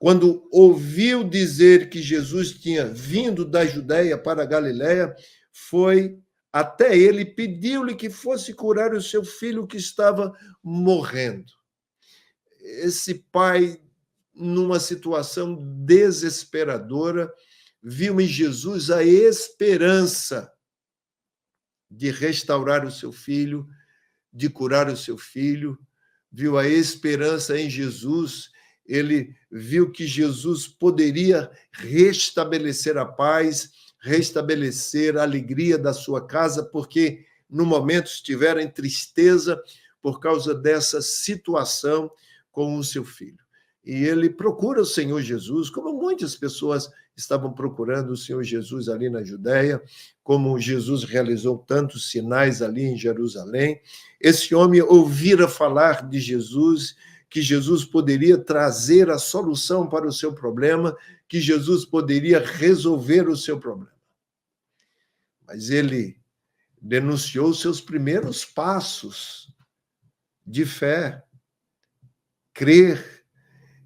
quando ouviu dizer que Jesus tinha vindo da Judéia para a Galiléia, foi até ele, pediu-lhe que fosse curar o seu filho que estava morrendo. Esse pai, numa situação desesperadora, viu em Jesus a esperança de restaurar o seu filho, de curar o seu filho, viu a esperança em Jesus, ele viu que Jesus poderia restabelecer a paz, restabelecer a alegria da sua casa, porque no momento estiveram em tristeza por causa dessa situação com o seu filho. E ele procura o Senhor Jesus, como muitas pessoas estavam procurando o Senhor Jesus ali na Judéia, como Jesus realizou tantos sinais ali em Jerusalém. Esse homem ouvira falar de Jesus, que Jesus poderia trazer a solução para o seu problema, que Jesus poderia resolver o seu problema. Mas ele denunciou seus primeiros passos de fé, crer.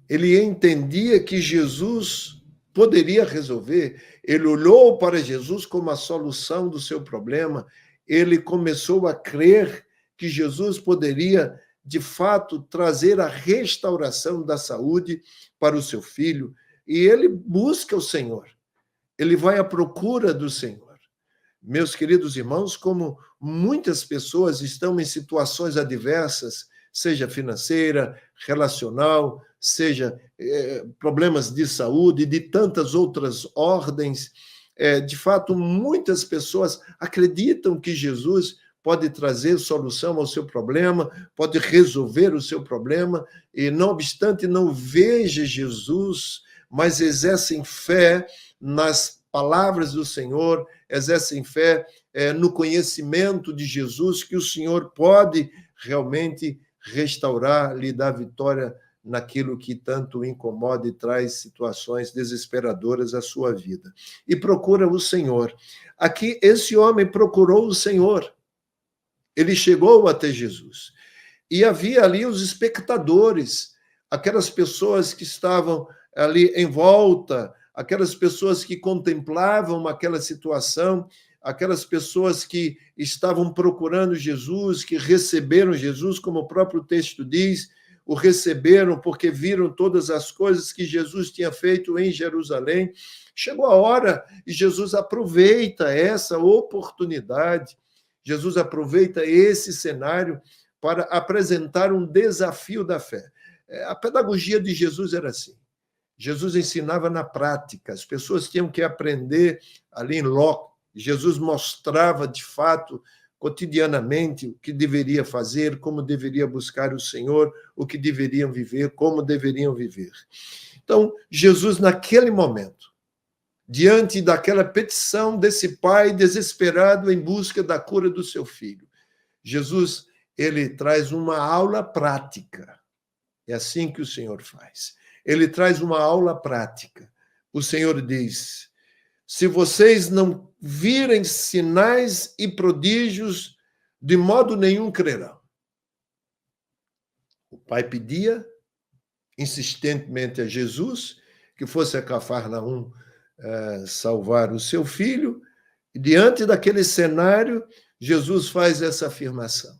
Ele entendia que Jesus poderia resolver. Ele olhou para Jesus como a solução do seu problema. Ele começou a crer que Jesus poderia, de fato, trazer a restauração da saúde para o seu filho. E ele busca o Senhor. Ele vai à procura do Senhor. Meus queridos irmãos, como muitas pessoas estão em situações adversas, seja financeira, relacional, seja problemas de saúde, de tantas outras ordens, de fato, muitas pessoas acreditam que Jesus pode trazer solução ao seu problema, pode resolver o seu problema, e não obstante não veja Jesus, mas exercem fé nas palavras do Senhor, exercem fé no conhecimento de Jesus, que o Senhor pode realmente restaurar, lhe dar vitória naquilo que tanto incomoda e traz situações desesperadoras à sua vida. E procura o Senhor. Aqui, esse homem procurou o Senhor. Ele chegou até Jesus. E havia ali os espectadores, aquelas pessoas que estavam ali em volta, aquelas pessoas que contemplavam aquela situação, aquelas pessoas que estavam procurando Jesus, que receberam Jesus, como o próprio texto diz, o receberam porque viram todas as coisas que Jesus tinha feito em Jerusalém. Chegou a hora e Jesus aproveita essa oportunidade, Jesus aproveita esse cenário para apresentar um desafio da fé. A pedagogia de Jesus era assim. Jesus ensinava na prática, as pessoas tinham que aprender ali em loco. Jesus mostrava, de fato, cotidianamente, o que deveria fazer, como deveria buscar o Senhor, o que deveriam viver, como deveriam viver. Então, Jesus, naquele momento, diante daquela petição desse pai desesperado em busca da cura do seu filho, Jesus, ele traz uma aula prática. É assim que o Senhor faz. Ele traz uma aula prática. O Senhor diz: se vocês não virem sinais e prodígios, de modo nenhum crerão. O pai pedia insistentemente a Jesus que fosse a Cafarnaum salvar o seu filho. E diante daquele cenário, Jesus faz essa afirmação: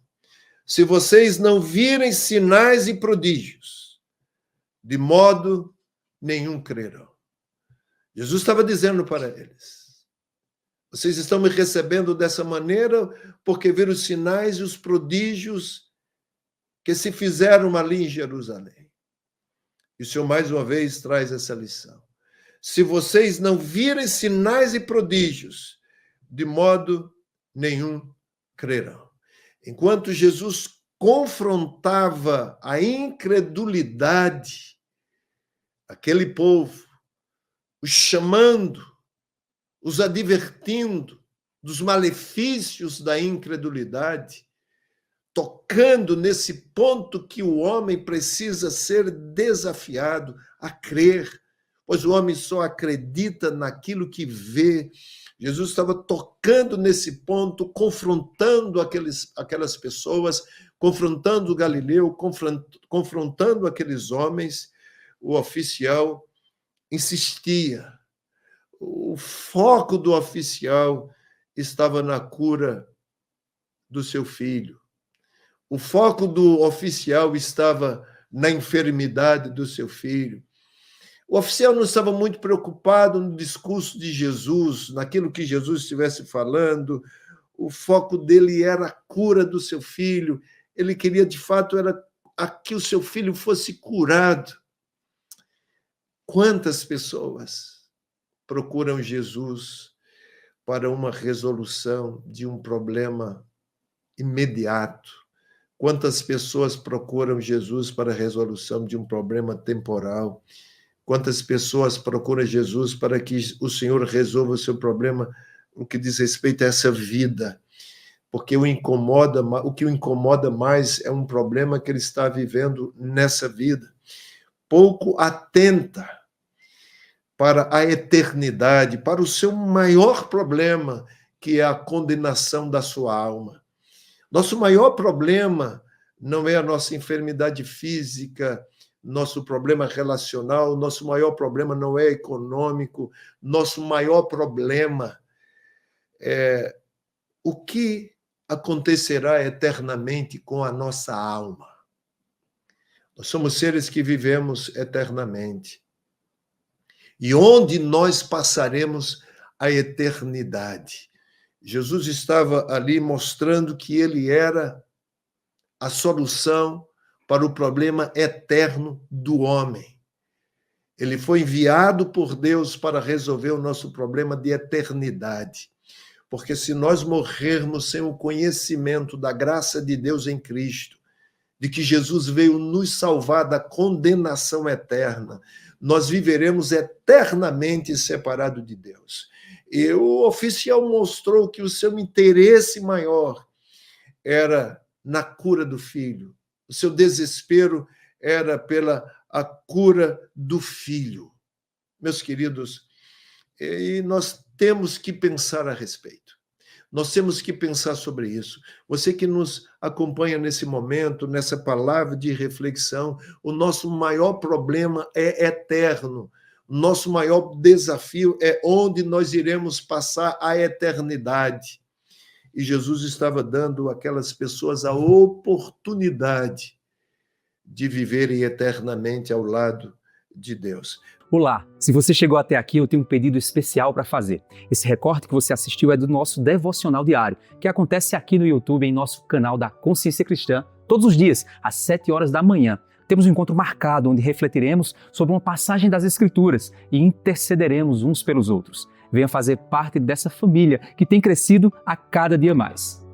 se vocês não virem sinais e prodígios, de modo nenhum crerão. Jesus estava dizendo para eles: vocês estão me recebendo dessa maneira porque viram os sinais e os prodígios que se fizeram ali em Jerusalém. E o Senhor mais uma vez traz essa lição. Se vocês não virem sinais e prodígios, de modo nenhum crerão. Enquanto Jesus confrontava a incredulidade daquele povo, os chamando, os advertindo dos malefícios da incredulidade, tocando nesse ponto que o homem precisa ser desafiado a crer, pois o homem só acredita naquilo que vê. Jesus estava tocando nesse ponto, confrontando aquelas pessoas, confrontando o Galileu, confrontando aqueles homens, o oficial insistia. O foco do oficial estava na cura do seu filho. O foco do oficial estava na enfermidade do seu filho. O oficial não estava muito preocupado no discurso de Jesus, naquilo que Jesus estivesse falando. O foco dele era a cura do seu filho. Ele queria, de fato, era que o seu filho fosse curado. Quantas pessoas procuram Jesus para uma resolução de um problema imediato? Quantas pessoas procuram Jesus para a resolução de um problema temporal? Quantas pessoas procuram Jesus para que o Senhor resolva o seu problema no que diz respeito a essa vida? Porque o que o incomoda mais é um problema que ele está vivendo nessa vida. Pouco atenta para a eternidade, para o seu maior problema, que é a condenação da sua alma. Nosso maior problema não é a nossa enfermidade física, nosso problema relacional, nosso maior problema não é econômico, nosso maior problema é o que acontecerá eternamente com a nossa alma. Nós somos seres que vivemos eternamente. E onde nós passaremos a eternidade? Jesus estava ali mostrando que ele era a solução para o problema eterno do homem. Ele foi enviado por Deus para resolver o nosso problema de eternidade. Porque se nós morrermos sem o conhecimento da graça de Deus em Cristo, de que Jesus veio nos salvar da condenação eterna, nós viveremos eternamente separados de Deus. E o oficial mostrou que o seu interesse maior era na cura do filho. O seu desespero era pela a cura do filho. Meus queridos, e nós temos que pensar a respeito. Nós temos que pensar sobre isso. Você que nos acompanha nesse momento, nessa palavra de reflexão, o nosso maior problema é eterno. Nosso maior desafio é onde nós iremos passar a eternidade. E Jesus estava dando àquelas pessoas a oportunidade de viverem eternamente ao lado de Deus. Olá, se você chegou até aqui, eu tenho um pedido especial para fazer. Esse recorte que você assistiu é do nosso devocional diário, que acontece aqui no YouTube, em nosso canal da Consciência Cristã, todos os dias, às 7 horas da manhã. Temos um encontro marcado, onde refletiremos sobre uma passagem das Escrituras e intercederemos uns pelos outros. Venha fazer parte dessa família que tem crescido a cada dia mais.